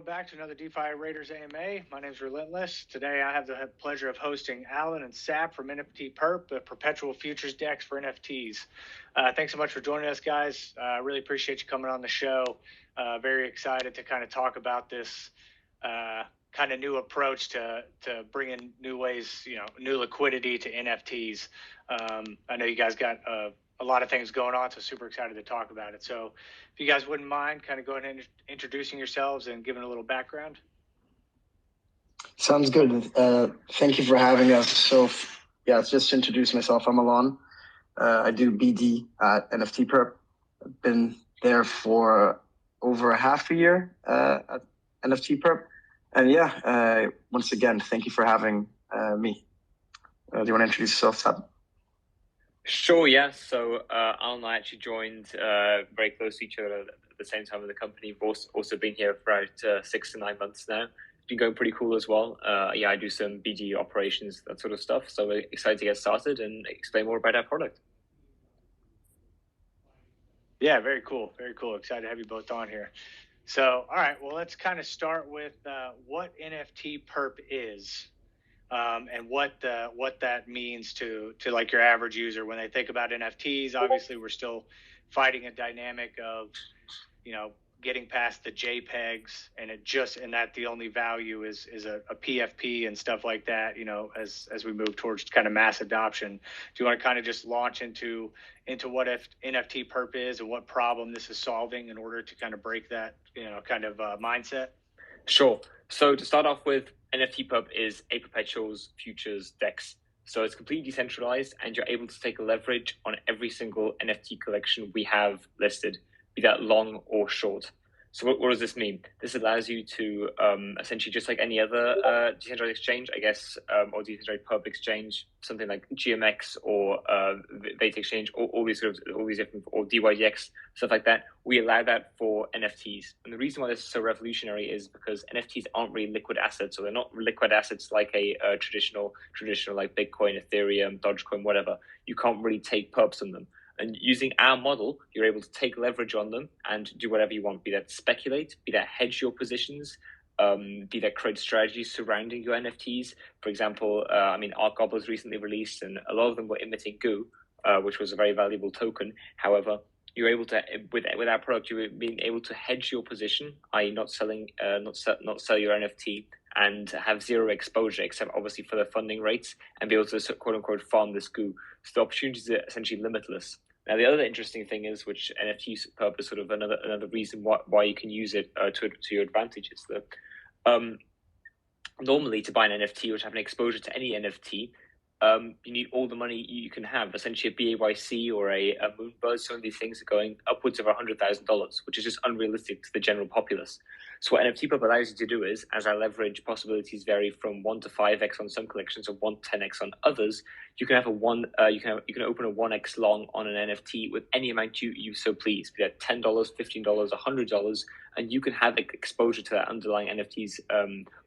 coming back to another DeFi Raiders AMA. My name is Relentless. Today I have the pleasure of hosting Alan and Sap from NFT Perp, the perpetual futures DEX for NFTs. Thanks so much for joining us, guys. I really appreciate you coming on the show. Very excited to kind of talk about this kind of new approach to bringing new ways, new liquidity to NFTs. I know you guys got a lot of things going on, so super excited to talk about it. So if you guys wouldn't mind kind of going and introducing yourselves and giving a little background. Sounds good. Thank you for having us. So yeah, just to introduce myself, I'm Alon. I do BD at NFT Perp. I've been there for over a half a year at NFT Perp. And yeah, once again, thank you for having me. Do you want to introduce yourself, Sab? Sure, yeah. So Alan and I actually joined very close to each other at the same time in the company. We've also been here for about 6 to 9 months now. It's been going pretty cool as well. Yeah, I do some BD operations, that sort of stuff. So we're excited to get started and explain more about our product. Yeah, very cool. Very cool. Excited to have you both on here. So, all right, well, let's kind of start with what NFT Perp is. And what that means to like your average user when they think about NFTs. Obviously, we're still fighting a dynamic of, getting past the JPEGs and that the only value is a PFP and stuff like that. As we move towards kind of mass adoption. Do you want to kind of just launch into what NFT Perp is and what problem this is solving in order to kind of break that kind of mindset? Sure. So to start off with, NFT Perp is a perpetuals futures DEX. So it's completely decentralized and you're able to take leverage on every single NFT collection we have listed, be that long or short. So what does this mean? This allows you to essentially, just like any other decentralized exchange, I guess, or decentralized Perp exchange, something like GMX or Vata Exchange, all these different, or DYDX, stuff like that. We allow that for NFTs. And the reason why this is so revolutionary is because NFTs aren't really liquid assets, so they're not liquid assets like a traditional like Bitcoin, Ethereum, Dogecoin, whatever. You can't really take perps on them. And using our model, you're able to take leverage on them and do whatever you want, be that speculate, be that hedge your positions, be that create strategies surrounding your NFTs. For example, Art Gobbler's recently released, and a lot of them were emitting goo, which was a very valuable token. However, you're able to, with our product, you're being able to hedge your position, i.e. not sell your NFT, and have zero exposure, except obviously for the funding rates, and be able to quote unquote farm this goo. So the opportunities are essentially limitless. Now, the other interesting thing is, which NFT Perp is sort of another reason why you can use it to your advantage, is that normally to buy an NFT or to have an exposure to any NFT, you need all the money you can have. Essentially, a BAYC or a Moonbird, some of these things are going upwards of $100,000, which is just unrealistic to the general populace. So what NFT Perp allows you to do is, as our leverage possibilities vary from 1 to 5x on some collections or 1 to 10x on others, you can have you can open a 1x long on an NFT with any amount you so please, be that $10, $15, $100, and you can have exposure to that underlying NFT's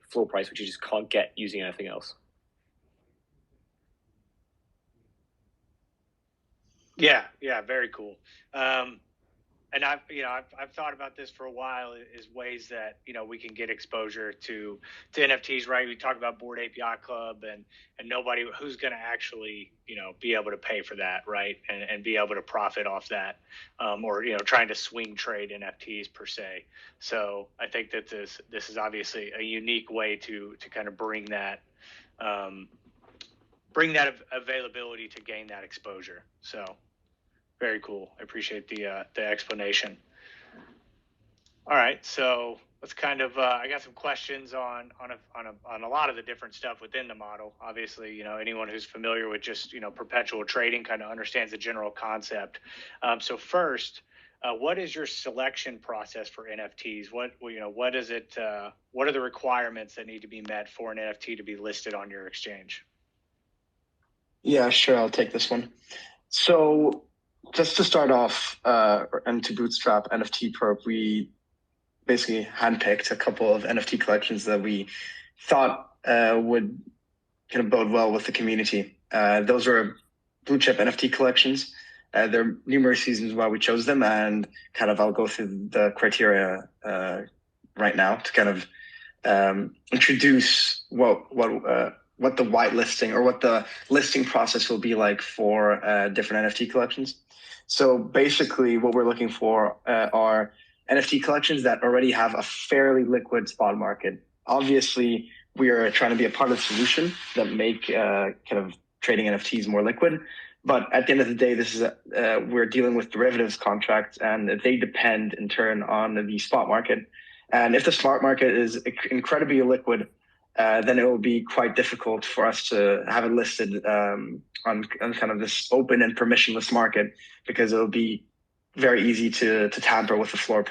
floor price, which you just can't get using anything else. Yeah, very cool. And I've thought about this for a while, is ways that we can get exposure to NFTs, right? We talk about Bored Ape Yacht Club and nobody who's going to actually be able to pay for that, right? And be able to profit off that, or trying to swing trade NFTs per se. So I think that this is obviously a unique way to kind of bring that availability to gain that exposure. So very cool. I appreciate the explanation. All right, so let's kind of I got some questions on a lot of the different stuff within the model. Obviously, anyone who's familiar with just perpetual trading kind of understands the general concept. So first, what is your selection process for NFTs? What is it? What are the requirements that need to be met for an NFT to be listed on your exchange? Yeah, sure. I'll take this one. So just to start off and to bootstrap NFT Perp, we basically handpicked a couple of NFT collections that we thought would kind of bode well with the community. Those are blue chip NFT collections. There are numerous reasons why we chose them, and kind of I'll go through the criteria right now to kind of introduce what the whitelisting or what the listing process will be like for different NFT collections. So basically, what we're looking for are NFT collections that already have a fairly liquid spot market. Obviously, we are trying to be a part of the solution that make kind of trading NFTs more liquid. But at the end of the day, this is we're dealing with derivatives contracts, and they depend in turn on the spot market. And if the spot market is incredibly liquid, then it will be quite difficult for us to have it listed on kind of this open and permissionless market, because it'll be very easy to tamper with the floor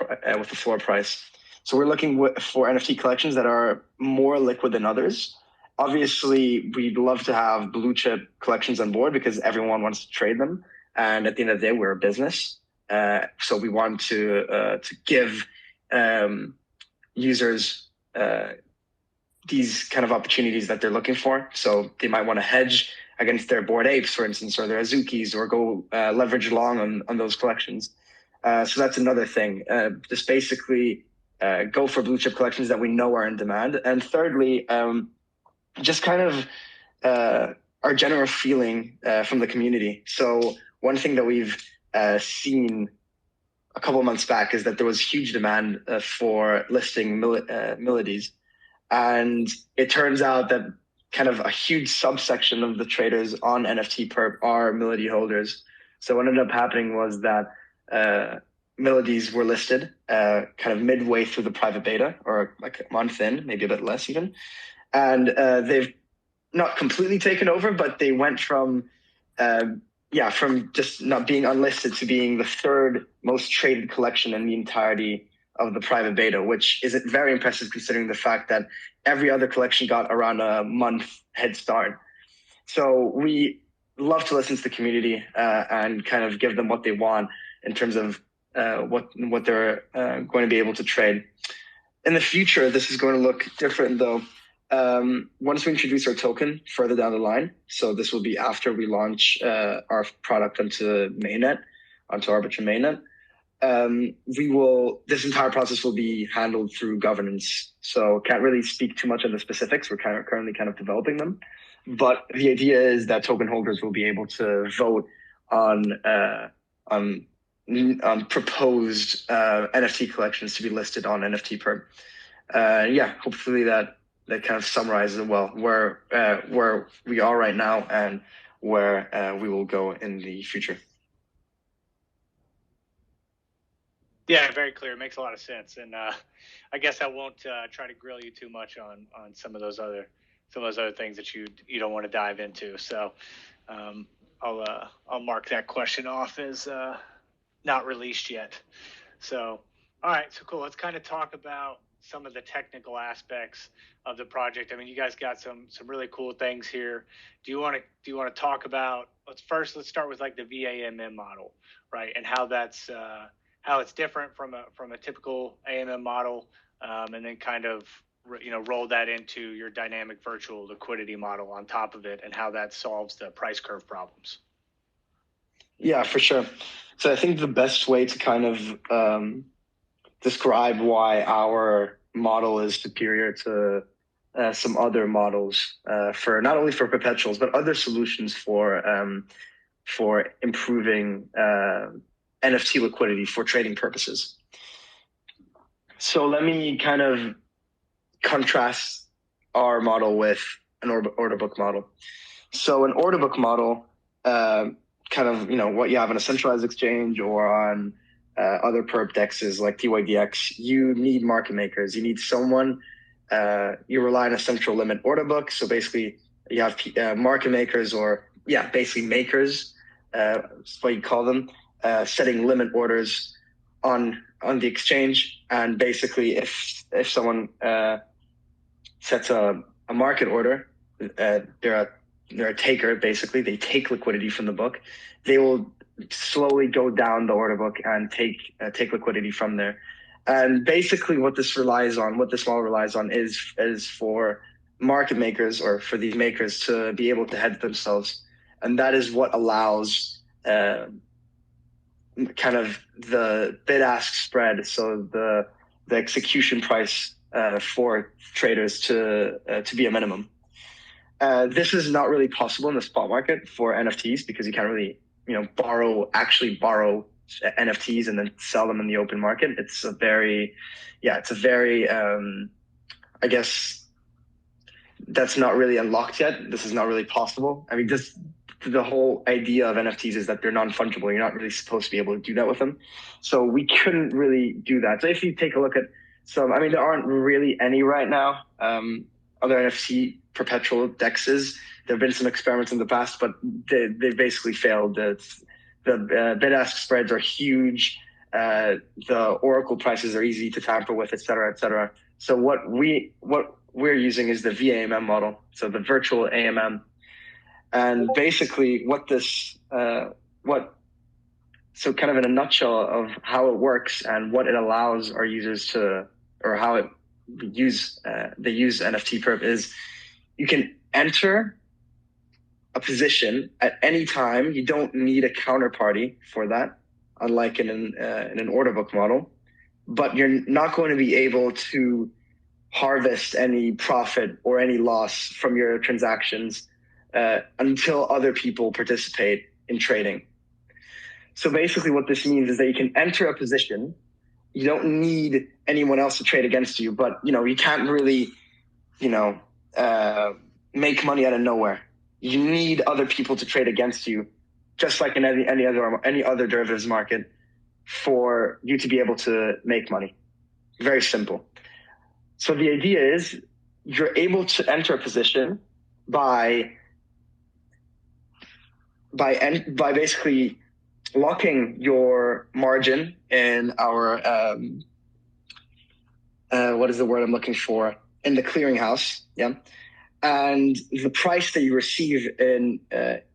price. So we're looking for NFT collections that are more liquid than others. Obviously, we'd love to have blue chip collections on board because everyone wants to trade them. And at the end of the day, we're a business. So we want to give users these kind of opportunities that they're looking for. So they might want to hedge against their Bored Apes, for instance, or their Azukis, or go leverage long on those collections. So that's another thing. Just basically go for blue chip collections that we know are in demand. And thirdly, just kind of our general feeling from the community. So one thing that we've seen a couple of months back is that there was huge demand for listing melodies. And it turns out that kind of a huge subsection of the traders on NFT Perp are melody holders. So what ended up happening was that melodies were listed kind of midway through the private beta, or like a month in, maybe a bit less even. And they've not completely taken over, but they went from just not being unlisted to being the third most traded collection in the entirety of the private beta, which isn't very impressive considering the fact that every other collection got around a month head start. So we love to listen to the community and kind of give them what they want in terms of what they're going to be able to trade. In the future, this is going to look different though. Once we introduce our token further down the line, so this will be after we launch our product onto mainnet, onto Arbitrum mainnet, this entire process will be handled through governance. So can't really speak too much on the specifics. We're currently kind of developing them. But the idea is that token holders will be able to vote on proposed NFT collections to be listed on NFT Perp. Hopefully that kind of summarizes it well where we are right now and where we will go in the future. Yeah, very clear. It makes a lot of sense, and I guess I won't try to grill you too much on some of those other things that you don't want to dive into. So I'll mark that question off as not released yet. So all right, so cool. Let's kind of talk about some of the technical aspects of the project. I mean, you guys got some really cool things here. Do you want to talk about? Let's start with like the VAMM model, right, and how that's how it's different from a typical AMM model, and then kind of roll that into your dynamic virtual liquidity model on top of it, and how that solves the price curve problems. Yeah, for sure. So I think the best way to kind of describe why our model is superior to some other models for not only for perpetuals but other solutions for improving NFT liquidity for trading purposes. So let me kind of contrast our model with an order book model. So an order book model, kind of what you have on a centralized exchange or on other perp dexes like TYDX, you need market makers. You need someone. You rely on a central limit order book. So basically, you have market makers, or basically makers. That's what you call them. Setting limit orders on the exchange, and basically if someone sets a market order, they're a taker. Basically, they take liquidity from the book. They will slowly go down the order book and take liquidity from there. And basically, what this model relies on, is for market makers, or for these makers, to be able to hedge themselves, and that is what allows kind of the bid-ask spread. So the the execution price for traders to be a minimum. This is not really possible in the spot market for NFTs because you can't really, actually borrow NFTs and then sell them in the open market. It's a very, I guess that's not really unlocked yet. This is not really possible. I mean, the whole idea of NFTs is that they're non-fungible. You're not really supposed to be able to do that with them. So we couldn't really do that. So if you take a look at there aren't really any right now, other NFT perpetual dexes. There have been some experiments in the past, but they basically failed. The bid-ask spreads are huge. The Oracle prices are easy to tamper with, et cetera, et cetera. So what we're using is the VAMM model, so the virtual AMM. And basically so kind of in a nutshell of how it works and what it allows our users to, or how they use NFT Perp is you can enter a position at any time. You don't need a counterparty for that, unlike in an order book model, but you're not going to be able to harvest any profit or any loss from your transactions until other people participate in trading. So basically what this means is that you can enter a position. You don't need anyone else to trade against you, but you can't really, make money out of nowhere. You need other people to trade against you, just like in any other derivatives market, for you to be able to make money. Very simple. So the idea is you're able to enter a position by basically locking your margin in our what is the word I'm looking for? In the clearinghouse, yeah. And the price that you receive in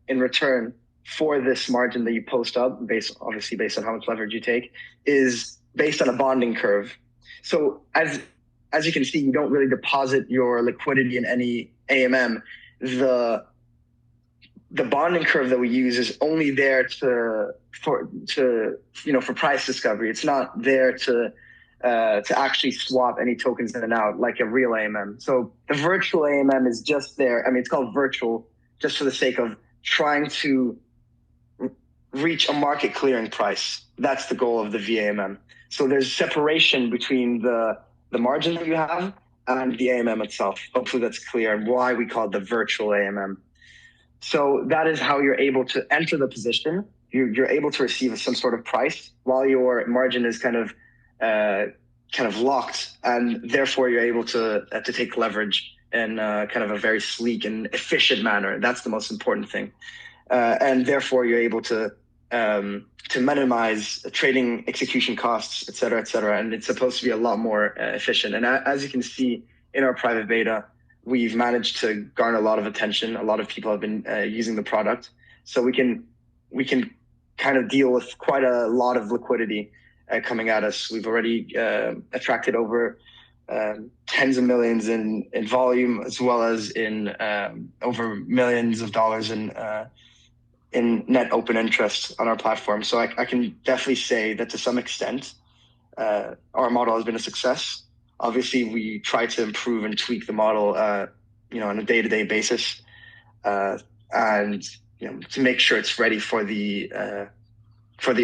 return for this margin that you post up, obviously based on how much leverage you take, is based on a bonding curve. So as you can see, you don't really deposit your liquidity in any AMM. The bonding curve that we use is only there for price discovery. It's not there to actually swap any tokens in and out like a real AMM. So the virtual AMM is just there. I mean, it's called virtual just for the sake of trying to reach a market clearing price. That's the goal of the VAMM. So there's separation between the margin that you have and the AMM itself. Hopefully that's clear and why we call it the virtual AMM. So that is how you're able to enter the position. You're able to receive some sort of price while your margin is kind of locked, and therefore you're able to take leverage in kind of a very sleek and efficient manner. That's the most important thing, and therefore you're able to minimize trading execution costs, et cetera, et cetera. And it's supposed to be a lot more efficient. And as you can see in our private beta, we've managed to garner a lot of attention. A lot of people have been using the product, so we can kind of deal with quite a lot of liquidity coming at us. We've already attracted over tens of millions in volume, as well as in over millions of dollars in net open interest on our platform. So I can definitely say that to some extent, our model has been a success. Obviously, we try to improve and tweak the model, on a day-to-day basis, and to make sure it's ready for the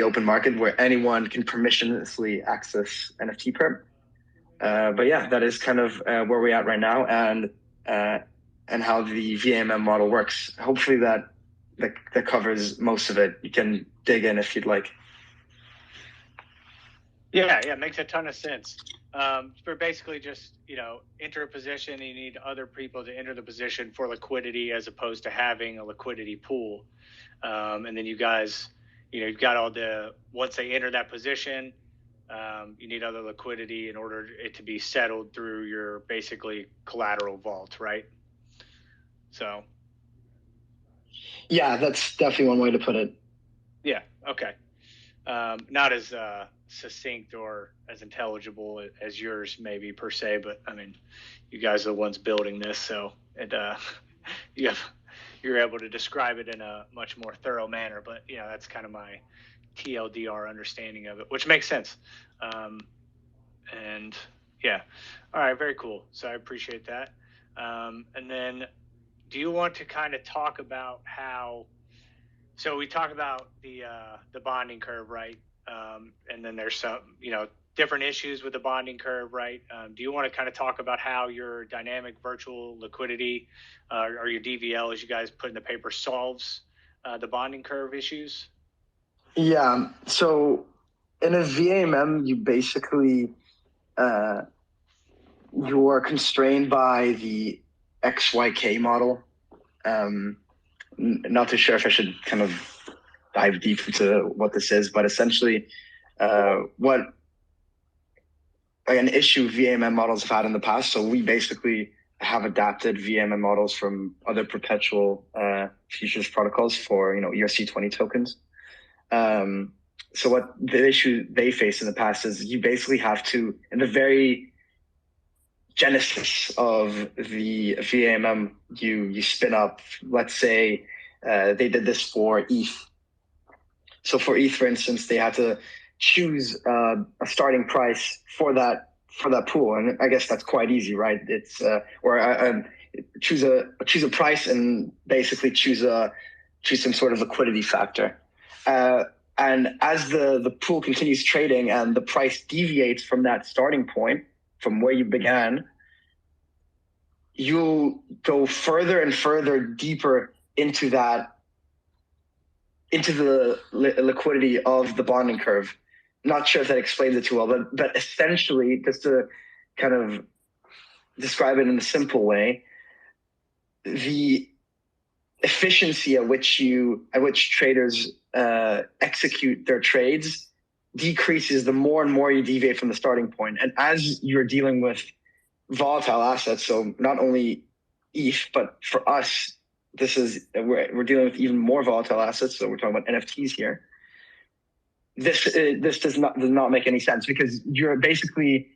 open market where anyone can permissionlessly access NFT Perp. But yeah, that is kind of where we're at right now, and how the VAMM model works. Hopefully that covers most of it. You can dig in if you'd like. Yeah, makes a ton of sense. For basically just, enter a position, you need other people to enter the position for liquidity as opposed to having a liquidity pool. And then you guys, you've got once they enter that position, you need other liquidity in order it to be settled through your basically collateral vault, right? So. Yeah, that's definitely one way to put it. Yeah. Okay. Not as succinct or as intelligible as yours maybe per se, but I mean, you guys are the ones building this, so you're able to describe it in a much more thorough manner. But that's kind of my TLDR understanding of it, which makes sense. And yeah, all right, very cool. So I appreciate that. And then, do you want to kind of talk about how? So we talked about the bonding curve, right? And then there's some, different issues with the bonding curve, right? Do you want to kind of talk about how your dynamic virtual liquidity or your DVL, as you guys put in the paper, solves the bonding curve issues? Yeah. So in a VAMM, you basically you're constrained by the XYK model. Not too sure if I should kind of dive deep into what this is, but essentially, what an issue VAMM models have had in the past. So we basically have adapted VAMM models from other perpetual futures protocols for ERC20 tokens. So what the issue they face in the past is you basically have to, in the very genesis of the VAMM, you spin up, let's say they did this for ETH. So for ETH, for instance, they had to choose a starting price for that pool, and I guess that's quite easy, right? It's choose a price and basically choose some sort of liquidity factor. And as the pool continues trading and the price deviates from that starting point, from where you began, you'll go further and further deeper into the liquidity of the bonding curve. Not sure if that explains it too well, but essentially, just to kind of describe it in a simple way, the efficiency at which traders execute their trades decreases the more and more you deviate from the starting point. And as you're dealing with volatile assets, so not only ETH, but for us, we're dealing with even more volatile assets. So we're talking about NFTs here. This does not make any sense, because you're basically,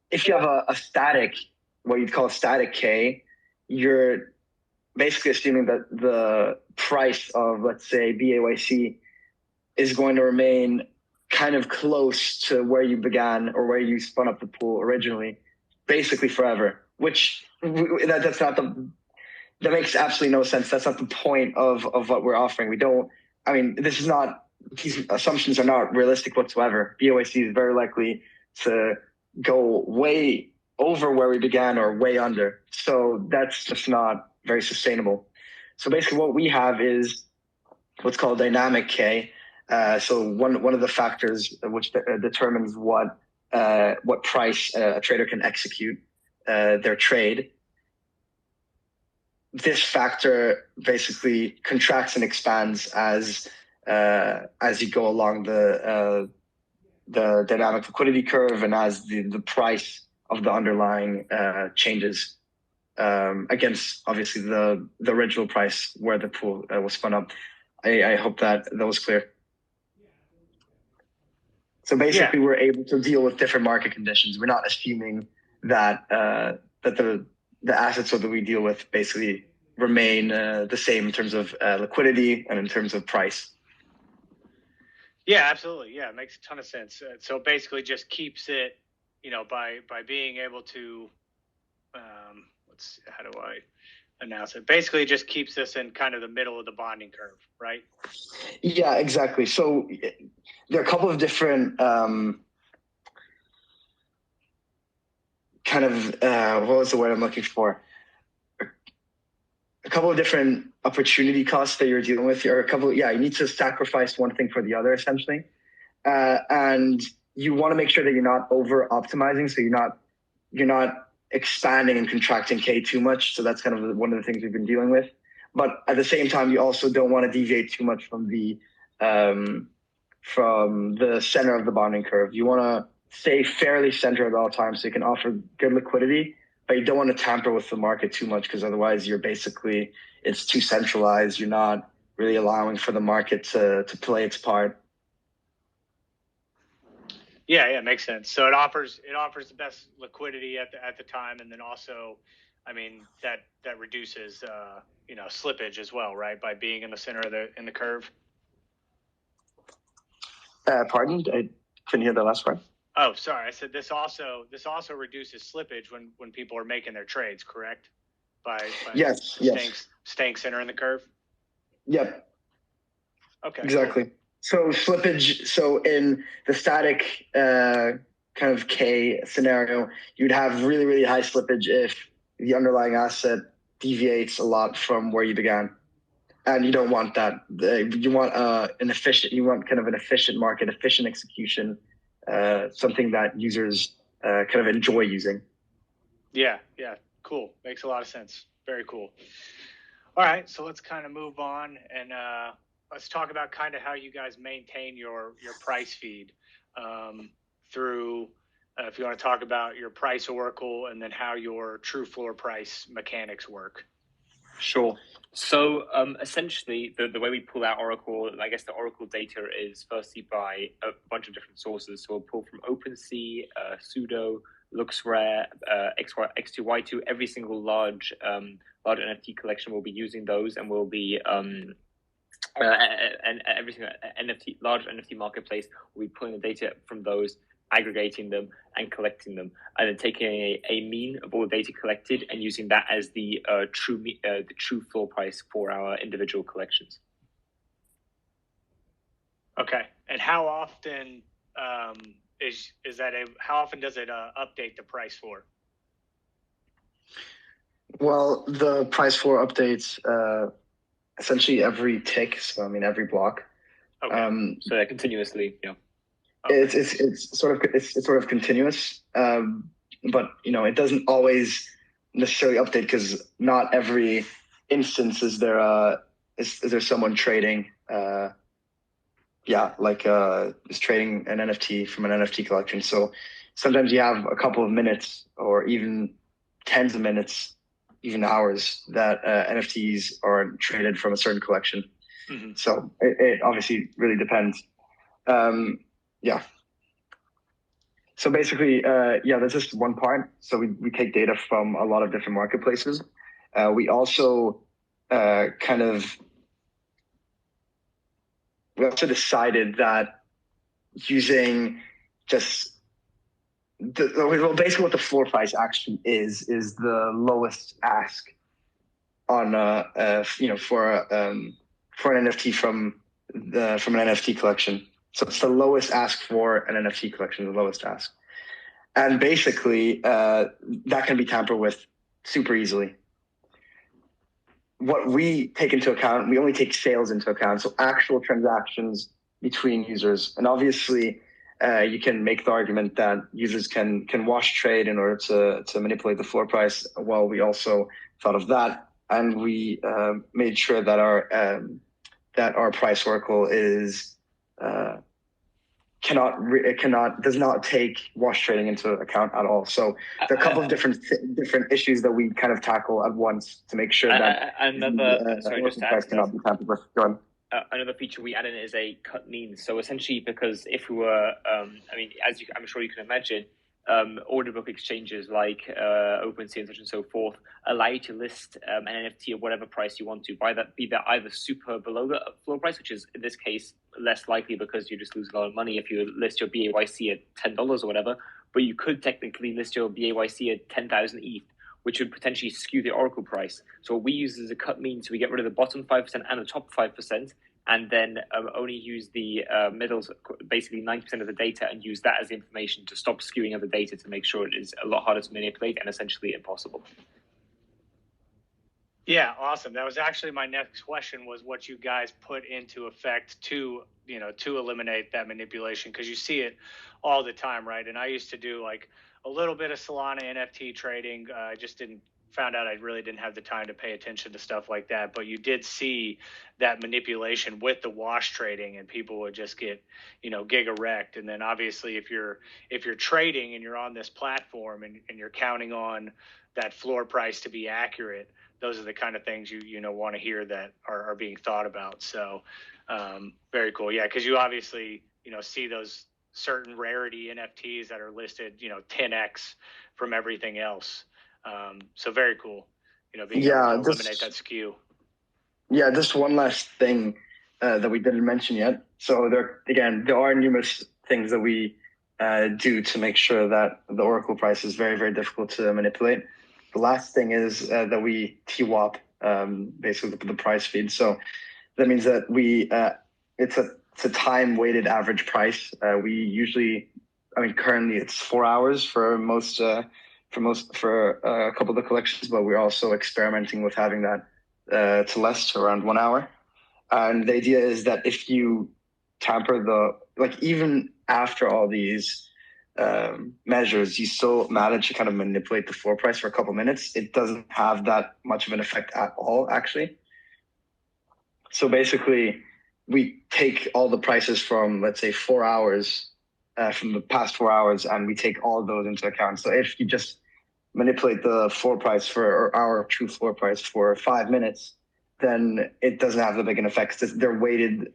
if you have a static, what you'd call a static K, you're basically assuming that the price of, let's say, BAYC is going to remain kind of close to where you began or where you spun up the pool originally, basically forever, which that makes absolutely no sense. That's not the point of what we're offering. These assumptions are not realistic whatsoever. BOAC is very likely to go way over where we began or way under. So that's just not very sustainable. So basically what we have is what's called dynamic K. So one of the factors which determines what price a trader can execute their trade. This factor basically contracts and expands as you go along the dynamic liquidity curve, and as the price of the underlying changes against obviously the original price where the pool was spun up. I hope that was clear. So basically, We're able to deal with different market conditions. We're not assuming that the assets that we deal with basically remain the same in terms of liquidity and in terms of price. Yeah, absolutely. Yeah, it makes a ton of sense. So basically, just keeps it, by being able to, how do I announce it? Basically, it just keeps us in kind of the middle of the bonding curve, right? Yeah, exactly. So there are a couple of different what was the word I'm looking for? A couple of different opportunity costs that you're dealing with. You need to sacrifice one thing for the other, essentially. And you want to make sure that you're not over optimizing. So you're not expanding and contracting K too much. So that's kind of one of the things we've been dealing with. But at the same time, you also don't want to deviate too much from the center of the bonding curve. You want to stay fairly centered at all times so you can offer good liquidity, but you don't want to tamper with the market too much, because otherwise it's too centralized. You're not really allowing for the market to play its part. Yeah, makes sense. So it offers the best liquidity at the time, and then also, that reduces slippage as well, right? By being in the center of the curve. Pardon? I couldn't hear the last part. Oh, sorry. I said this also reduces slippage when people are making their trades, correct? By Yes. staying center in the curve. Yep. Okay. Exactly. Cool. So slippage. So in the static kind of K scenario, you'd have really, really high slippage if the underlying asset deviates a lot from where you began. And you don't want that. You want kind of an efficient market, efficient execution, something that users kind of enjoy using. Yeah. Cool. Makes a lot of sense. Very cool. All right, so let's kind of move on and let's talk about kind of how you guys maintain your price feed through. If you want to talk about your price oracle and then how your true floor price mechanics work. Sure. So essentially, the way we pull out Oracle, I guess the Oracle data is firstly by a bunch of different sources. So we'll pull from OpenSea, Sudo, LooksRare, X2, Y2. Every single large NFT collection will be using those, and will be and every single large NFT marketplace will be pulling the data from those, aggregating them and collecting them, and then taking a mean of all the data collected and using that as the true floor price for our individual collections. Okay, and how often how often does it update the price floor? Well, the price floor updates essentially every tick. So I mean every block. Okay. So they're continuously, yeah. Okay. It's sort of continuous, but it doesn't always necessarily update because not every instance is there someone trading is trading an NFT from an NFT collection. So sometimes you have a couple of minutes or even tens of minutes, even hours that NFTs are traded from a certain collection. Mm-hmm. So it obviously really depends. Yeah. So basically, that's just one part. So we take data from a lot of different marketplaces. We also decided that using just basically what the floor price actually is the lowest ask on for an NFT from an NFT collection. So it's the lowest ask for an NFT collection, the lowest ask. And basically, that can be tampered with super easily. What we take into account, we only take sales into account, so actual transactions between users. And obviously, you can make the argument that users can wash trade in order to manipulate the floor price. Well, we also thought of that, and we made sure that our price oracle is does not take wash trading into account at all. So there are a couple of different issues that we kind of tackle at once to make sure that price cannot be tampered with. Go on. Another feature we add in is a cut mean. So essentially, because if we were, I'm sure you can imagine, order book exchanges like OpenSea and such and so forth allow you to list an NFT at whatever price you want to, be that either super below the floor price, which is in this case less likely because you just lose a lot of money if you list your BAYC at $10 or whatever, but you could technically list your BAYC at 10,000 ETH, which would potentially skew the Oracle price. So what we use as a cut mean, so we get rid of the bottom 5% and the top 5%, and then only use the middles, basically 90% of the data, and use that as information to stop skewing of the data to make sure it is a lot harder to manipulate and essentially impossible. Yeah, awesome. That was actually my next question, was what you guys put into effect to eliminate that manipulation, because you see it all the time, right? And I used to do like a little bit of Solana NFT trading. I just found out I really didn't have the time to pay attention to stuff like that. But you did see that manipulation with the wash trading, and people would just get, giga wrecked. And then obviously if you're trading and you're on this platform and you're counting on that floor price to be accurate, those are the kind of things you want to hear that are being thought about. So very cool. Yeah, because you obviously see those certain rarity NFTs that are listed 10x from everything else. So very cool. Being able to eliminate that skew. Yeah, just one last thing that we didn't mention yet. So there are numerous things that we do to make sure that the Oracle price is very, very difficult to manipulate. The last thing is that we TWAP basically the price feed. So that means that it's a time weighted average price. We usually, currently it's 4 hours for a couple of the collections, but we're also experimenting with having that to less, to around 1 hour. And the idea is that if you tamper even after all these measures, you still manage to kind of manipulate the floor price for a couple of minutes. It doesn't have that much of an effect at all, actually. So basically, we take all the prices from, let's say, 4 hours, from the past 4 hours, and we take all of those into account. So if you just manipulate the floor price or our true floor price for 5 minutes, then it doesn't have the big an effect. They're weighted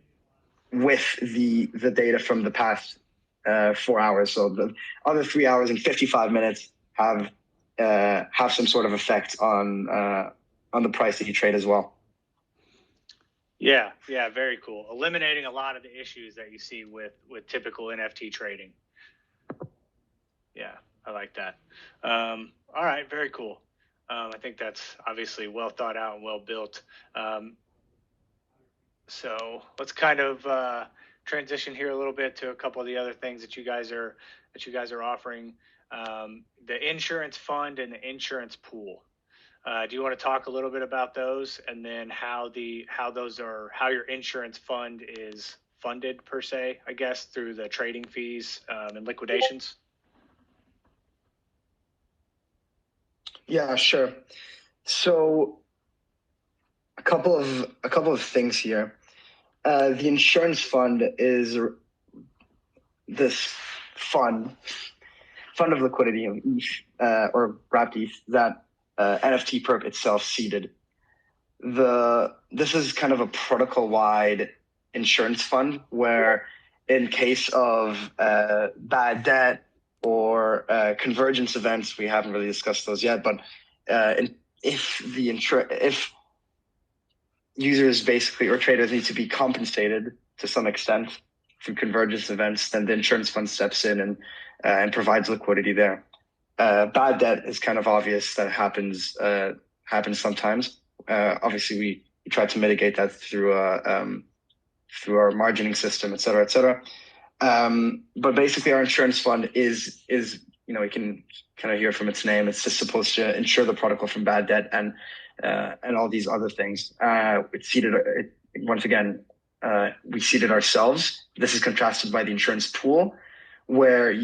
with the data from the past 4 hours. So the other 3 hours and 55 minutes have some sort of effect on the price that you trade as well. Yeah, very cool. Eliminating a lot of the issues that you see with typical NFT trading. Yeah, I like that. All right, very cool. I think that's obviously well thought out and well built. So let's kind of transition here a little bit to a couple of the other things that you guys are offering. The insurance fund and the insurance pool. Do you want to talk a little bit about those, and then how your insurance fund is funded per se, I guess, through the trading fees and liquidations? Yeah, sure. So a couple of things here. The insurance fund is this fund of liquidity of ETH or wrapped ETH that NFT Perp itself seeded. This is kind of a protocol-wide insurance fund where, in case of bad debt or convergence events, we haven't really discussed those yet, but if users basically or traders need to be compensated to some extent through convergence events, then the insurance fund steps in and provides liquidity there. Bad debt is kind of obvious that happens sometimes. Obviously, we try to mitigate that through our margining system, et cetera, et cetera. But basically, our insurance fund is you can kind of hear from its name. It's just supposed to insure the protocol from bad debt and all these other things. Once again, we seeded ourselves. This is contrasted by the insurance pool, where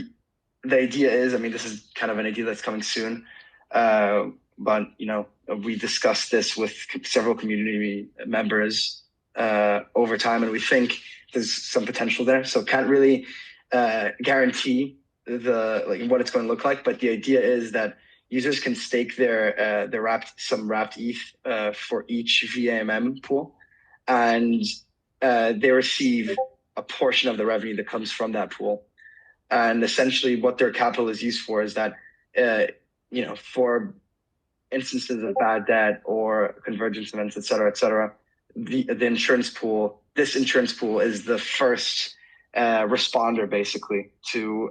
the idea is, this is kind of an idea that's coming soon, but we discussed this with several community members over time, and we think there's some potential there. So can't really guarantee what it's going to look like, but the idea is that users can stake their wrapped ETH for each VAMM pool, and they receive a portion of the revenue that comes from that pool. And essentially what their capital is used for is that, for instances of bad debt or convergence events, et cetera, this insurance pool is the first responder basically to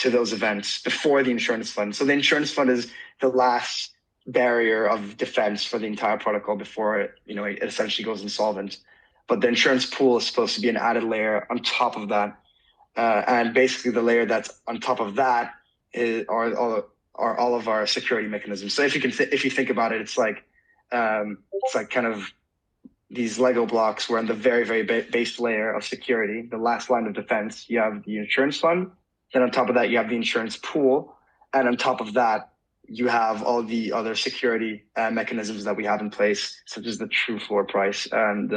those events before the insurance fund. So the insurance fund is the last barrier of defense for the entire protocol before it essentially goes insolvent. But the insurance pool is supposed to be an added layer on top of that. And basically the layer that's on top of that are all of our security mechanisms. So if you think about it, it's like kind of these Lego blocks where in the very, very base layer of security, the last line of defense, you have the insurance fund. Then on top of that, you have the insurance pool. And on top of that, you have all the other security mechanisms that we have in place, such as the true floor price and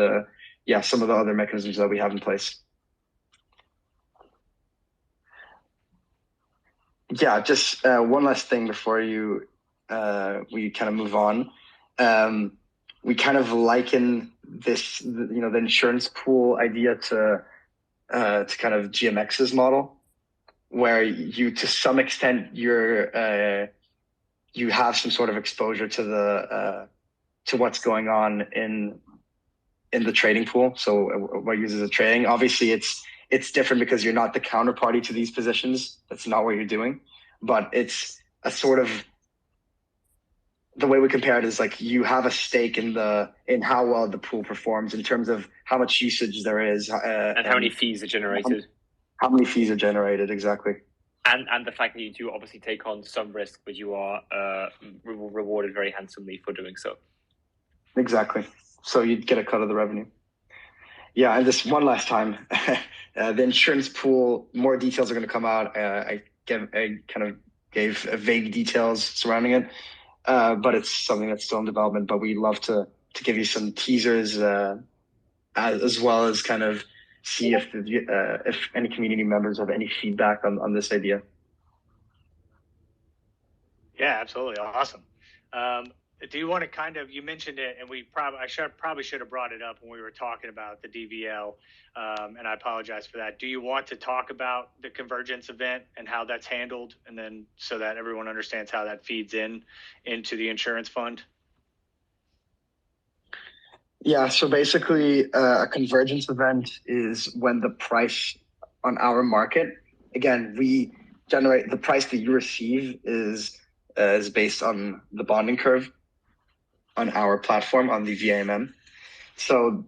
some of the other mechanisms that we have in place. Yeah, just one last thing before we kind of move on. We kind of liken this, the insurance pool idea to kind of GMX's model, where you, to some extent, you have some sort of exposure to what's going on in the trading pool. So what users are trading. Obviously, it's it's different because you're not the counterparty to these positions. That's not what you're doing. But it's a sort of, the way we compare it is like you have a stake in how well the pool performs in terms of how much usage there is, and how many fees are generated. How many fees are generated, exactly. And the fact that you do obviously take on some risk, but you are rewarded very handsomely for doing so. Exactly. So you'd get a cut of the revenue. Yeah, and this one last time, the insurance pool, more details are going to come out. I kind of gave vague details surrounding it, but it's something that's still in development. But we'd love to give you some teasers, as well as kind of see if any community members have any feedback on this idea. Yeah, absolutely. Awesome. Do you want to kind of, you mentioned it, and I probably should have brought it up when we were talking about the DVL, and I apologize for that. Do you want to talk about the convergence event and how that's handled, and then so that everyone understands how that feeds into the insurance fund? Yeah, so basically, a convergence event is when the price on our market, again, we generate the price that you receive is based on the bonding curve on our platform on the VAMM. So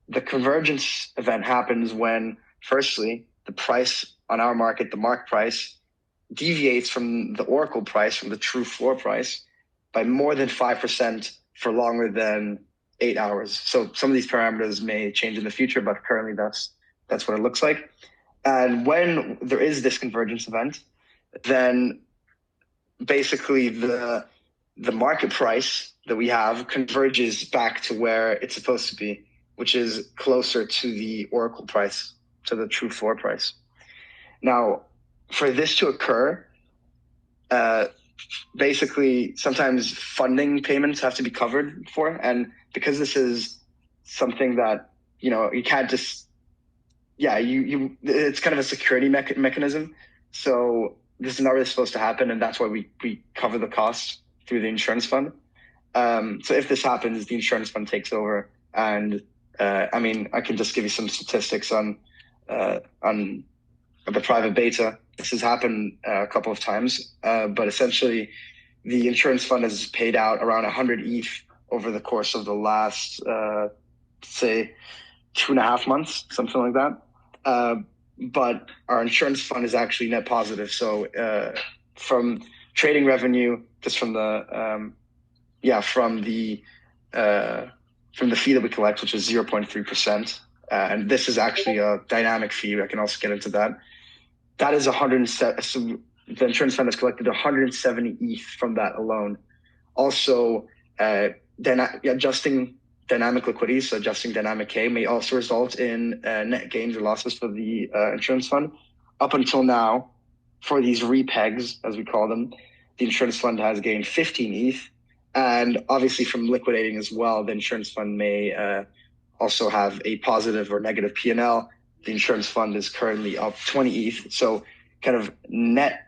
the convergence event happens when, firstly, the price on our market, the mark price, deviates from the Oracle price, from the true floor price, by more than 5% for longer than 8 hours. So some of these parameters may change in the future, but currently that's what it looks like. And when there is this convergence event, then basically the market price that we have converges back to where it's supposed to be, which is closer to the Oracle price, to the true floor price. Now, for this to occur, basically sometimes funding payments have to be covered for, and because this is something that you can't just it's kind of a security mechanism. So this is not really supposed to happen, and that's why we cover the cost through the insurance fund. So if this happens, the insurance fund takes over, and I can just give you some statistics on the private beta. This has happened a couple of times, but essentially, the insurance fund has paid out around 100 ETH over the course of the last, say, 2.5 months, something like that. But our insurance fund is actually net positive. So from trading revenue, just from the fee that we collect, which is 0.3%, and this is actually a dynamic fee. I can also get into that. That is 107. So the insurance fund has collected 170 ETH from that alone. Also, adjusting dynamic liquidity, so adjusting dynamic K, may also result in net gains or losses for the insurance fund. Up until now, for these repegs, as we call them, the insurance fund has gained 15 ETH. And obviously from liquidating as well, the insurance fund may also have a positive or negative P&L. The insurance fund is currently up 20 ETH. So kind of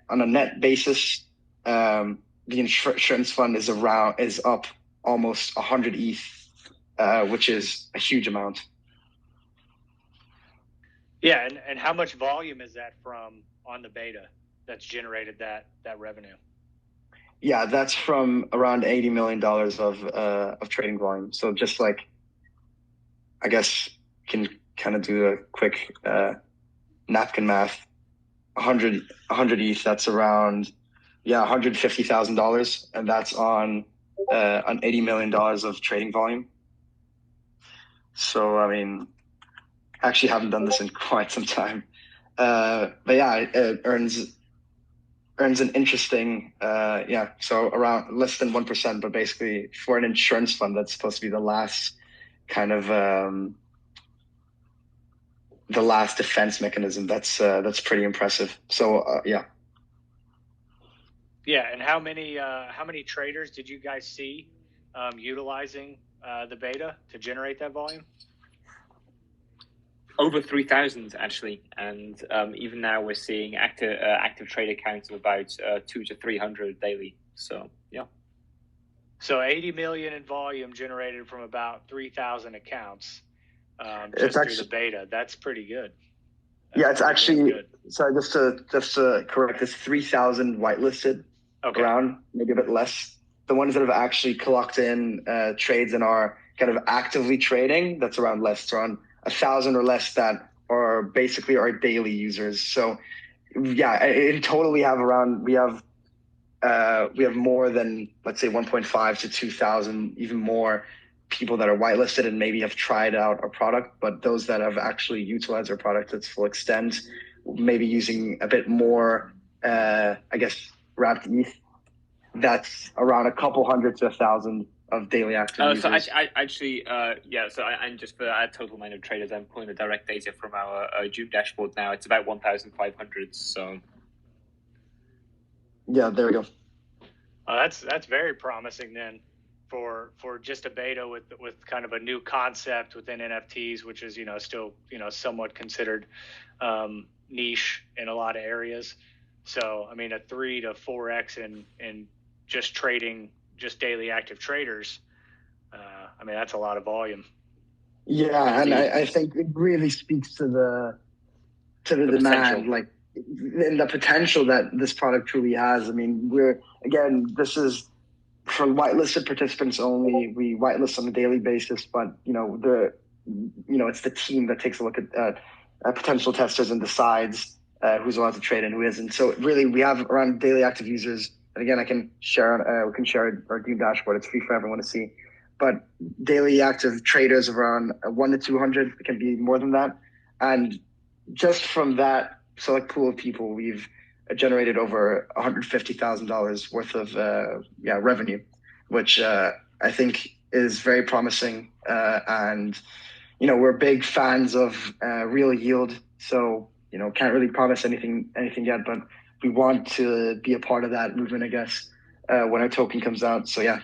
on a net basis, the insurance fund is up almost 100 ETH, which is a huge amount. Yeah, and how much volume is that from on the beta that's generated that revenue? Yeah, that's from around $80 million of trading volume. So just like, I guess, can kind of do a quick napkin math. 100 ETH, that's around $150,000, and that's on $80 million of trading volume. So I actually haven't done this in quite some time, but yeah, it earns an interesting so around less than 1%, but basically for an insurance fund that's supposed to be the last kind of the last defense mechanism, that's pretty impressive. So yeah, and how many traders did you guys see utilizing the beta to generate that volume? Over 3,000 actually, and even now we're seeing active trader counts of about 200 to 300 daily. So yeah. So 80 million in volume generated from about 3,000 accounts just through the beta. That's pretty good. Yeah, it's actually, really good. sorry, just to correct, it's 3,000 whitelisted, around, maybe a bit less. The ones that have actually clocked in trades and are kind of actively trading, that's around less. It's around 1,000 or less that are basically our daily users. So yeah, in total we have more than, let's say, 1.5 to 2,000, even more people that are whitelisted and maybe have tried out our product, but those that have actually utilized our product to its full extent, maybe using a bit more, I guess, wrapped ETH, that's around a couple hundred to 1,000 of daily active users. So and just for our total amount of traders, I'm pulling the direct data from our June dashboard now. It's about 1,500. So yeah, there we go. That's very promising then for just a beta with kind of a new concept within NFTs, which is still somewhat considered niche in a lot of areas. So I mean, a 3 to 4x in just trading, just daily active traders. I mean, that's a lot of volume. Yeah, and I think it really speaks to the demand, potential. Like, and the potential that this product truly has. I mean, this is for whitelisted participants only. We whitelist on a daily basis, but it's the team that takes a look at potential testers and decides who's allowed to trade and who isn't. So really, we have around daily active users. And again, we can share our Deem dashboard. It's free for everyone to see. But daily active traders around 1 to 200. It can be more than that. And just from that select pool of people, we've generated over $150,000 worth of revenue, which I think is very promising. And we're big fans of real yield, so can't really promise anything yet, but we want to be a part of that movement, I guess, when our token comes out. So yeah,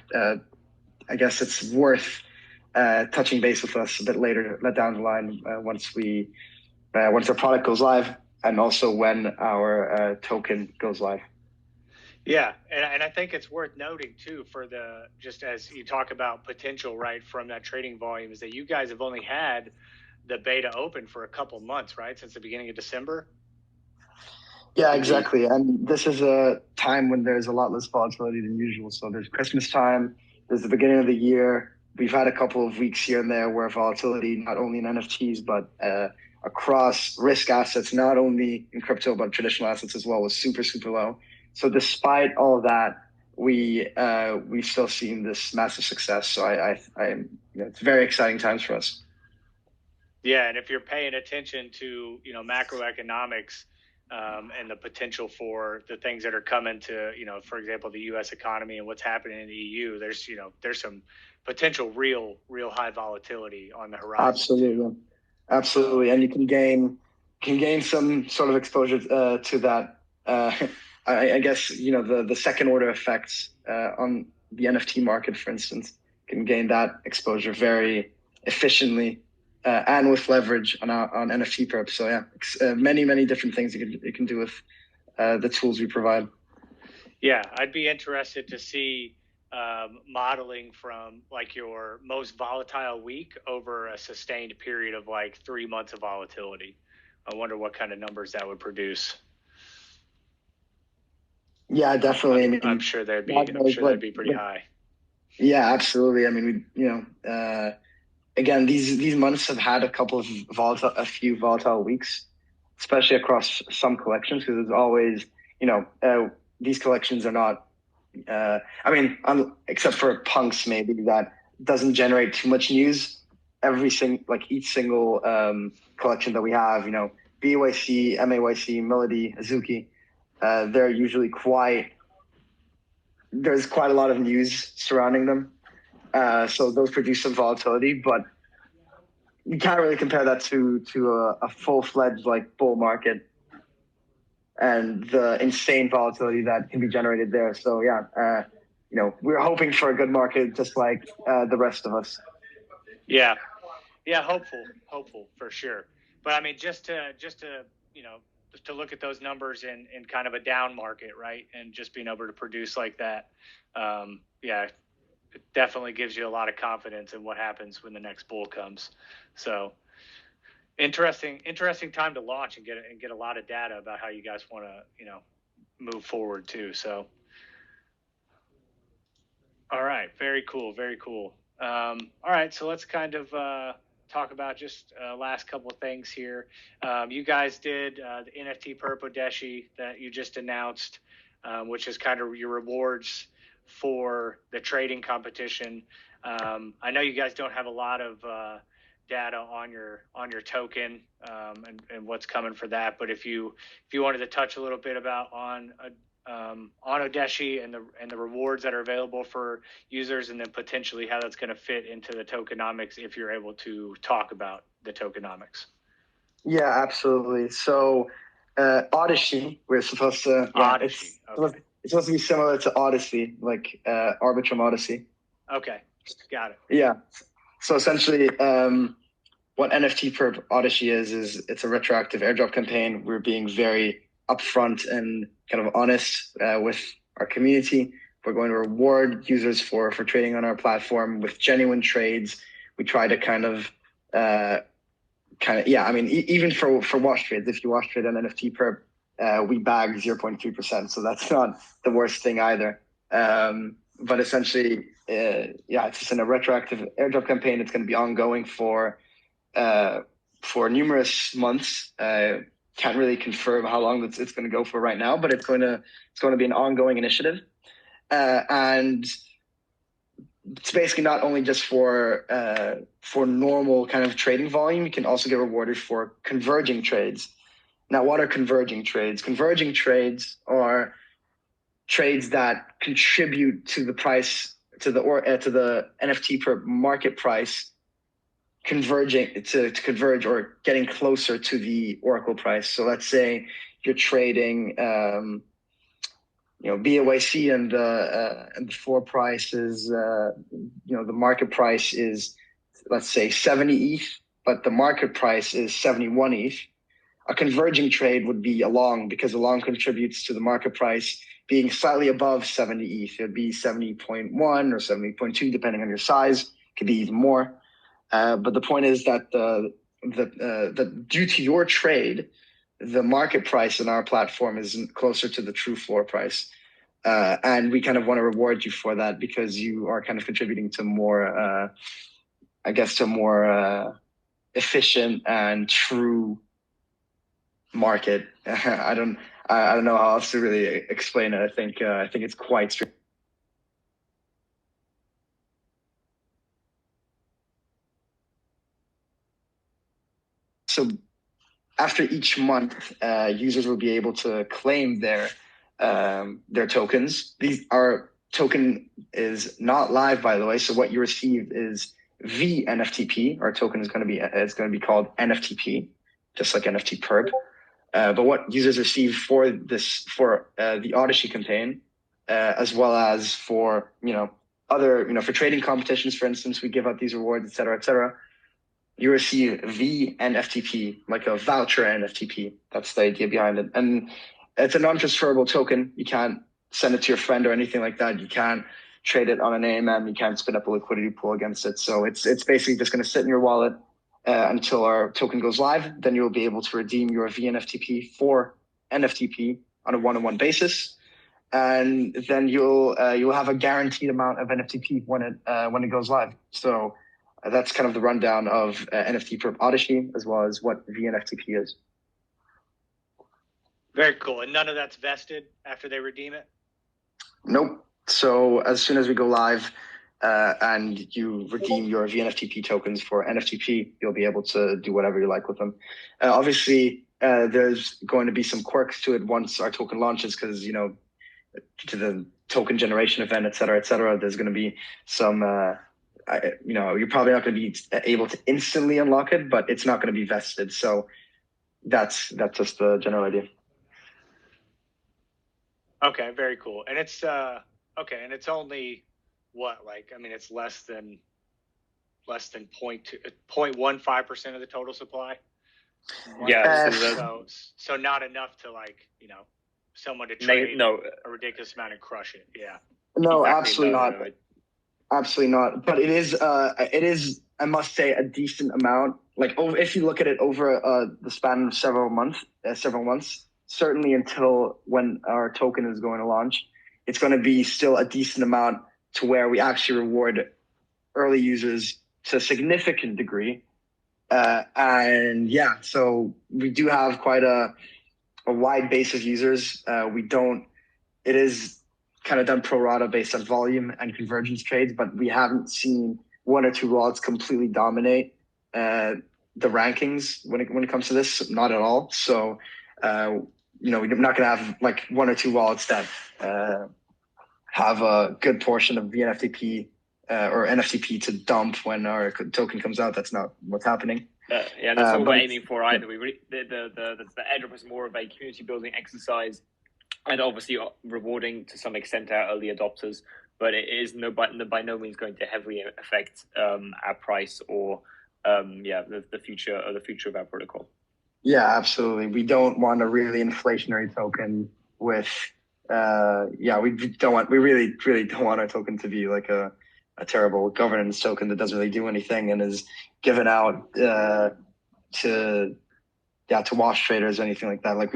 I guess it's worth touching base with us a bit later down the line once our product goes live, and also when our token goes live. Yeah, and I think it's worth noting too, just as you talk about potential, right, from that trading volume, is that you guys have only had the beta open for a couple months, right, since the beginning of December. Yeah, exactly. And this is a time when there's a lot less volatility than usual. So there's Christmas time, there's the beginning of the year. We've had a couple of weeks here and there where volatility, not only in NFTs, but across risk assets, not only in crypto, but traditional assets as well, was super, super low. So despite all of that, we've still seen this massive success. So it's very exciting times for us. Yeah, and if you're paying attention to macroeconomics and the potential for the things that are coming to for example, the U.S. economy and what's happening in the EU, there's some potential real high volatility on the horizon. Absolutely, and you can gain some sort of exposure to that. I guess the second order effects on the NFT market, for instance, can gain that exposure very efficiently and with leverage on NFT Perp. So yeah, many different things you can do with the tools we provide. Yeah, I'd be interested to see modeling from like your most volatile week over a sustained period of like 3 months of volatility. I wonder what kind of numbers that would produce. Yeah, definitely. I'm sure they'd be pretty high. Yeah, absolutely. I mean, again, these months have had a few volatile weeks, especially across some collections, because there's always, these collections are not. Except for Punks, maybe that doesn't generate too much news. Each single collection that we have, BYC, MAYC, Melody, Azuki, they're usually there's quite a lot of news surrounding them. So those produce some volatility, but you can't really compare that to a full-fledged bull market and the insane volatility that can be generated there. So yeah, we're hoping for a good market, just like the rest of us. Yeah, hopeful for sure. But I mean, just to look at those numbers in kind of a down market, right, and just being able to produce like that, it definitely gives you a lot of confidence in what happens when the next bull comes. So Interesting time to launch and get a lot of data about how you guys want to move forward too. So, all right, very cool. All right, so let's kind of talk about just last couple of things here. You guys did the NFT Perp HERE that you just announced, which is kind of your rewards for the trading competition. I know you guys don't have a lot of data on your token and what's coming for that, but if you wanted to touch a little bit about on Odeshi and the rewards that are available for users, and then potentially how that's going to fit into the tokenomics, if you're able to talk about the tokenomics. Yeah, absolutely. So Odeshi, we're supposed to. Yeah, Odeshi. It's supposed to be similar to Odyssey, like Arbitrum Odyssey. Okay, got it. Yeah. So essentially, what NFT Perp Odyssey is it's a retroactive airdrop campaign. We're being very upfront and kind of honest with our community. We're going to reward users for trading on our platform with genuine trades. We try to even for wash trades, if you wash trade on NFT Perp, we bag 0.3%. So that's not the worst thing either. But essentially, it's just in a retroactive airdrop campaign. It's going to be ongoing for numerous months. Can't really confirm how long it's going to go for right now, but it's going to be an ongoing initiative, and it's basically not only just for normal kind of trading volume. You can also get rewarded for converging trades. Now, what are converging trades? Converging trades are trades that contribute to the price to the NFT per market price converging to converge or getting closer to the Oracle price. So let's say you're trading, BYC and the floor price is, the market price is, let's say 70 ETH, but the market price is 71 ETH. A converging trade would be a long, because a long contributes to the market price being slightly above 70 ETH. It would be 70.1 or 70.2, depending on your size. It could be even more. But the point is that due to your trade, the market price in our platform is closer to the true floor price. And we kind of want to reward you for that, because you are kind of contributing to more, efficient and true market. I don't know how else to really explain it. I think it's quite strict. So after each month, users will be able to claim their tokens. Our token is not live, by the way. So what you receive is VNFTP. Our token is going to be called NFTP, just like NFT Perp. But what users receive for the Odyssey campaign, as well as for other for trading competitions, for instance, we give out these rewards, et cetera. You receive VNFTP, like a voucher NFTP. That's the idea behind it. And it's a non-transferable token. You can't send it to your friend or anything like that. You can't trade it on an AMM. You can't spin up a liquidity pool against it. So it's basically just going to sit in your wallet until our token goes live. Then you'll be able to redeem your VNFTP for NFTP on a one-on-one basis. And then you'll have a guaranteed amount of NFTP when it goes live. So that's kind of the rundown of NFT Perp Odyssey, as well as what VNFTP is. Very cool. And none of that's vested after they redeem it? Nope. So as soon as we go live and you redeem your VNFTP tokens for NFTP, you'll be able to do whatever you like with them. Obviously, there's going to be some quirks to it once our token launches, because, to the token generation event, et cetera, there's going to be some... you're probably not going to be able to instantly unlock it, but it's not going to be vested. So that's just the general idea. Okay, very cool. And it's and it's only it's less than 0.15% of the total supply. Yeah. So not enough to someone to trade a ridiculous amount and crush it. Yeah. No, absolutely not. Absolutely not. But it is, I must say, a decent amount. if you look at it over the span of several months, certainly until when our token is going to launch, it's going to be still a decent amount to where we actually reward early users to a significant degree. And yeah, so we do have quite a wide base of users. It is kind of done pro rata based on volume and convergence trades, but we haven't seen one or two wallets completely dominate the rankings when it comes to this, not at all. So, we're not going to have like one or two wallets that have a good portion of the NFTP or NFTP to dump when our token comes out. That's not what's happening. Yeah, that's what we're aiming for either. The airdrop is more of a community building exercise, and obviously rewarding to some extent our early adopters. But it is by no means going to heavily affect our price or the future of our protocol. Yeah, absolutely. We don't want a really inflationary token with we really don't want our token to be like a terrible governance token that doesn't really do anything and is given out to wash traders or anything like that. Like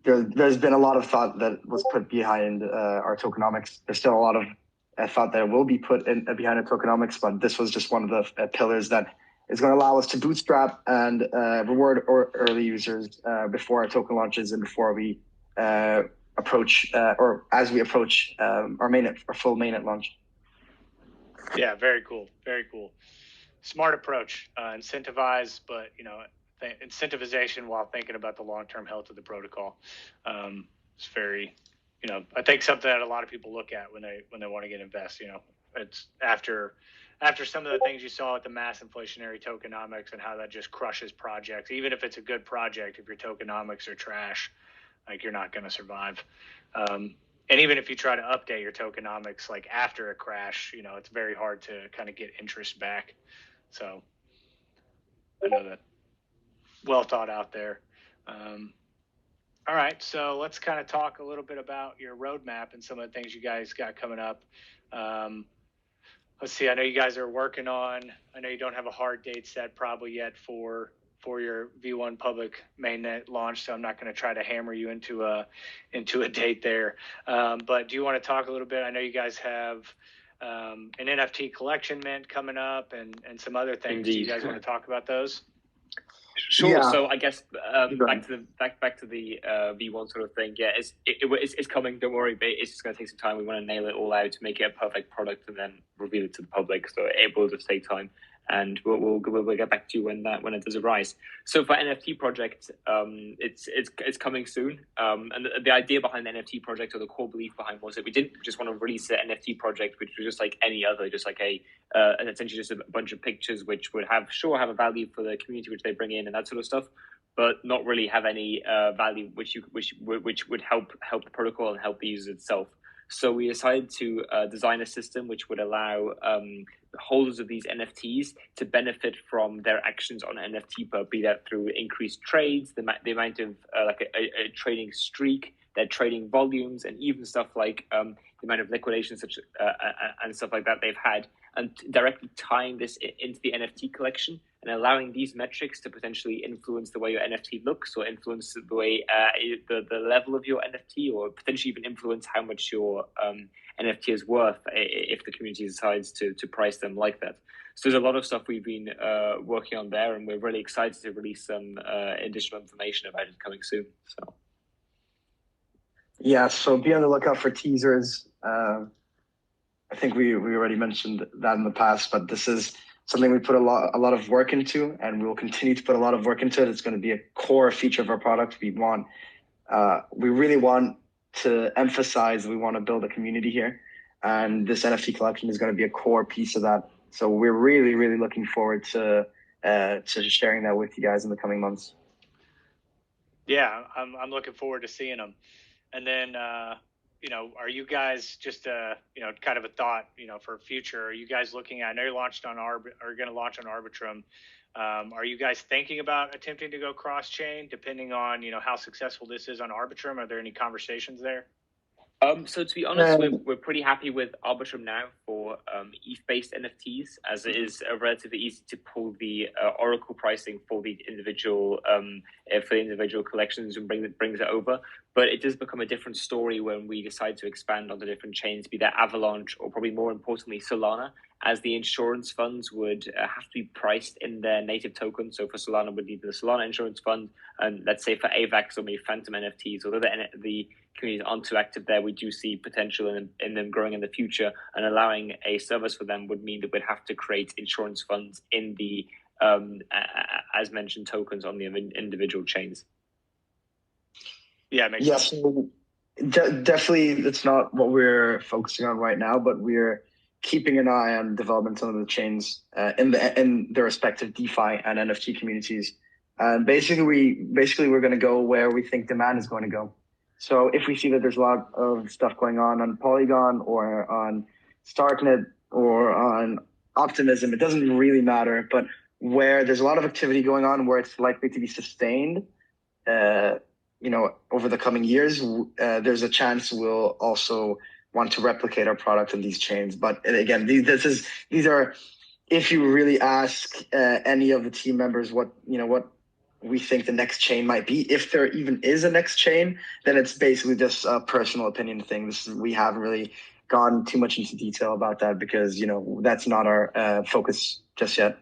there's been a lot of thought that was put behind our tokenomics. There's still a lot of thought that it will be put behind our tokenomics, but this was just one of the pillars that is going to allow us to bootstrap and reward early users before our token launches and before we approach our full mainnet launch. Yeah, very cool. Very cool. Smart approach. Incentivize, but incentivization while thinking about the long-term health of the protocol. It's very, I think something that a lot of people look at when they want to get invested. It's after some of the things you saw with the mass inflationary tokenomics and how that just crushes projects. Even if it's a good project, if your tokenomics are trash, like you're not going to survive. And even if you try to update your tokenomics like after a crash, it's very hard to kind of get interest back. So I know that well thought out there. All right, so let's kind of talk a little bit about your roadmap and some of the things you guys got coming up. Let's see. I know you guys are working on. I know you don't have a hard date set probably yet for your V1 public mainnet launch, so I'm not going to try to hammer you into a date there. But do you want to talk a little bit? I know you guys have an NFT collection mint coming up and some other things. Indeed. Do you guys want to talk about those? Sure. Yeah. So I guess back to the V1 sort of thing. Yeah, it's coming. Don't worry, but it's just going to take some time. We want to nail it all out to make it a perfect product and then reveal it to the public. So it will just take time, and we'll get back to you when it does arise. So for NFT project, it's coming soon. And the idea behind the NFT project, or the core belief behind, was that we didn't just want to release an NFT project which was just like any other, just like essentially just a bunch of pictures which would have a value for the community which they bring in and that sort of stuff, but not really have any value which would help the protocol and help the user itself. So we decided to design a system which would allow holders of these NFTs to benefit from their actions on NFT Perp, be that through increased trades, the amount of a trading streak, their trading volumes, and even stuff like the amount of liquidations and stuff like that they've had, and directly tying this into the NFT collection and allowing these metrics to potentially influence the way your NFT looks, or influence the way the level of your NFT, or potentially even influence how much your NFT is worth if the community decides to price them like that. So there's a lot of stuff we've been working on there, and we're really excited to release some additional information about it coming soon. So yeah, so be on the lookout for teasers. I think we already mentioned that in the past, but this is something we put a lot of work into, and we will continue to put a lot of work into it. It's going to be a core feature of our product. We really want to emphasize we want to build a community here, and this NFT collection is going to be a core piece of that. So we're really, really looking forward to sharing that with you guys in the coming months. Yeah, I'm looking forward to seeing them. And then, are you guys just kind of a thought, for future? Are you guys looking at? I know you're going to launch on Arbitrum. Are you guys thinking about attempting to go cross chain, depending on how successful this is on Arbitrum? Are there any conversations there? So to be honest, we're pretty happy with Arbitrum now for ETH-based NFTs, as it is relatively easy to pull the Oracle pricing for the individual collections and brings it over. But it does become a different story when we decide to expand onto different chains, be that Avalanche or probably more importantly Solana, as the insurance funds would have to be priced in their native token. So for Solana, would need the Solana insurance fund, and let's say for AVAX or maybe Phantom NFTs, although the communities aren't too active there, we do see potential in them growing in the future, and allowing a service for them would mean that we'd have to create insurance funds in the as mentioned tokens on the individual chains. Yeah, makes sense. So definitely it's not what we're focusing on right now, but we're keeping an eye on developments on the chains in the respective DeFi and NFT communities. Basically we're going to go where we think demand is going to go. So if we see that there's a lot of stuff going on Polygon or on Starknet or on Optimism, it doesn't really matter. But where there's a lot of activity going on, where it's likely to be sustained, over the coming years, there's a chance we'll also want to replicate our product in these chains. But again, these are, if you really ask any of the team members what we think the next chain might be, if there even is a next chain, then it's basically just a personal opinion thing. We haven't really gone too much into detail about that because that's not our focus just yet.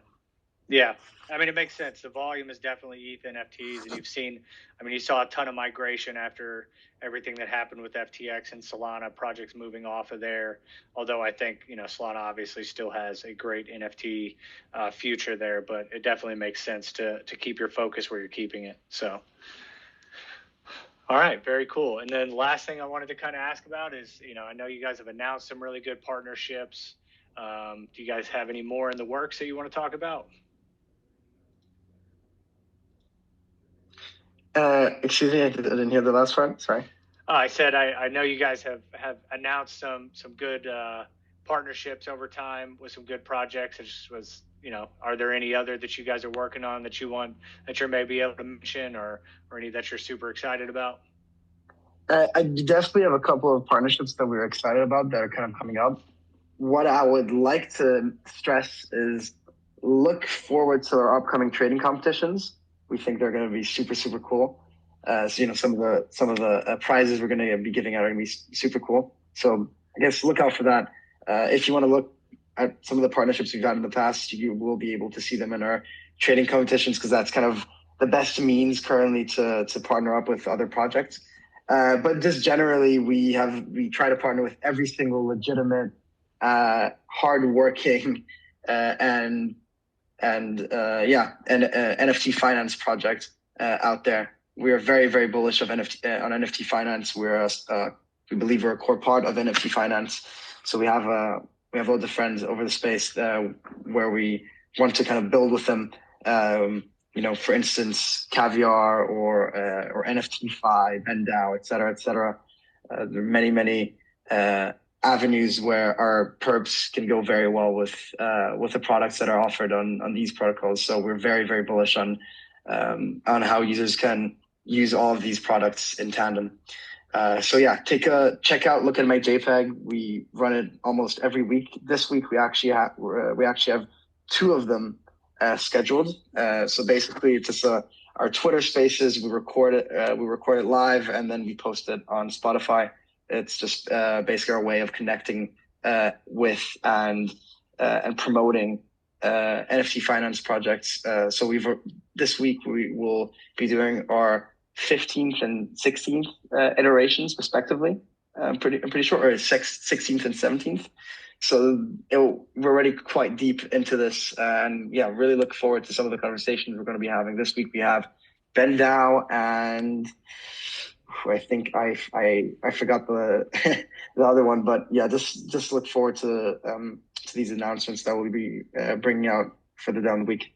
Yeah. I mean, it makes sense. The volume is definitely ETH NFTs, and you saw a ton of migration after everything that happened with FTX and Solana, projects moving off of there. Although I think, Solana obviously still has a great NFT future there, but it definitely makes sense to keep your focus where you're keeping it. So, all right, very cool. And then last thing I wanted to kind of ask about is, I know you guys have announced some really good partnerships. Do you guys have any more in the works that you want to talk about? Excuse me, I didn't hear the last part. Sorry. I said I know you guys have announced some good partnerships over time with some good projects. It just was, are there any other that you guys are working on that you're maybe able to mention, or any that you're super excited about? I definitely have a couple of partnerships that we're excited about that are kind of coming up. What I would like to stress is look forward to our upcoming trading competitions. We think they're going to be super, super cool. Some of the prizes we're going to be giving out are going to be super cool. So I guess look out for that. If you want to look at some of the partnerships we've had in the past, you will be able to see them in our trading competitions, because that's kind of the best means currently to partner up with other projects. But just generally, we try to partner with every single legitimate, hardworking, and NFT finance project out there. We are very, very bullish on NFT finance. We believe we're a core part of NFT finance. So we have all the friends over the space where we want to kind of build with them. For instance, Caviar or NFT5, Vendao, et cetera, et cetera. There are many, many avenues where our perps can go very well with the products that are offered on these protocols. So we're very, very bullish on how users can use all of these products in tandem. Check out, look at my JPEG. We run it almost every week. This week we actually have 2 of them scheduled. So basically it's just our Twitter Spaces. We record it live, and then we post it on Spotify. It's just basically our way of connecting with and promoting NFT finance projects. So this week we will be doing our 15th and 16th iterations respectively. I'm pretty sure, or 16th and 17th. So we're already quite deep into this, and really look forward to some of the conversations we're going to be having. This week we have Vendao, and I think I forgot the the other one, but just look forward to these announcements that we'll be bringing out further down the week.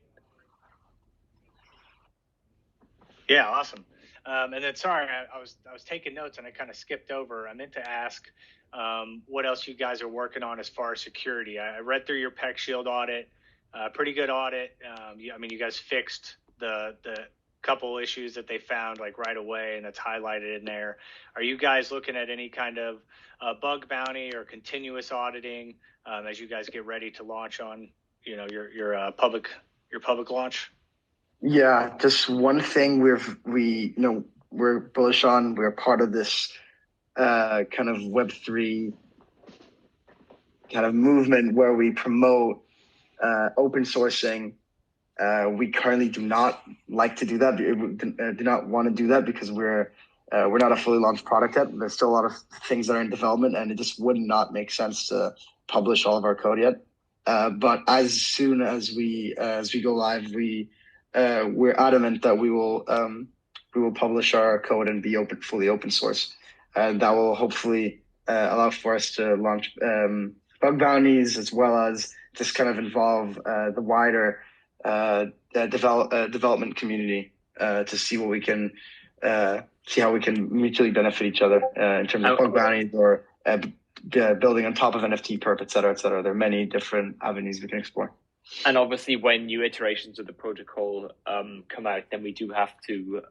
Yeah, awesome. And then sorry, I was taking notes and I kind of skipped over. I meant to ask what else you guys are working on as far as security. I read through your PEC Shield audit, pretty good audit. You guys fixed the couple issues that they found like right away, and that's highlighted in there. Are you guys looking at any kind of bug bounty or continuous auditing as you guys get ready to launch on, you know, your public launch? Yeah, just one thing we're bullish on. We're part of this kind of Web3 kind of movement where we promote open sourcing. We currently do not like to do that. Do not want to do that because we're not a fully launched product yet. There's still a lot of things that are in development, and it just would not make sense to publish all of our code yet. But as soon as we go live, we're adamant that we will publish our code and be fully open source, and that will hopefully allow for us to launch bug bounties, as well as just kind of involve the wider development community to see what we can see how we can mutually benefit each other in terms of bug bounties or building on top of NFT Perp, et cetera, et cetera. There are many different avenues we can explore. And obviously, when new iterations of the protocol come out, then we do have to.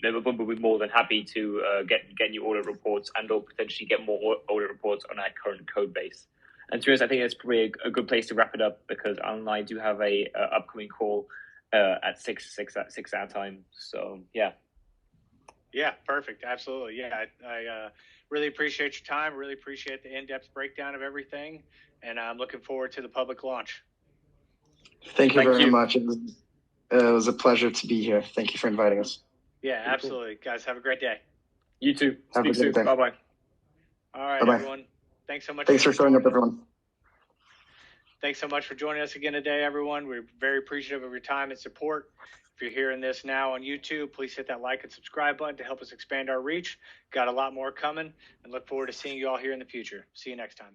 We'll be more than happy to get new audit reports and/or potentially get more audit reports on our current code base. And to be honest, I think that's probably a good place to wrap it up, because Alan and I do have a upcoming call at 6 our time. So yeah. Yeah, perfect. Absolutely. Yeah, I really appreciate your time. Really appreciate the in-depth breakdown of everything, and I'm looking forward to the public launch. Thank you very much. It was a pleasure to be here. Thank you for inviting us. Yeah, absolutely. Guys, have a great day. You too. Speak soon. Bye-bye. All right, Bye-bye. everyone. Thanks so much. Thanks for showing up, everyone. Thanks so much for joining us again today, everyone. We're very appreciative of your time and support. If you're hearing this now on YouTube, please hit that like and subscribe button to help us expand our reach. Got a lot more coming, and look forward to seeing you all here in the future. See you next time.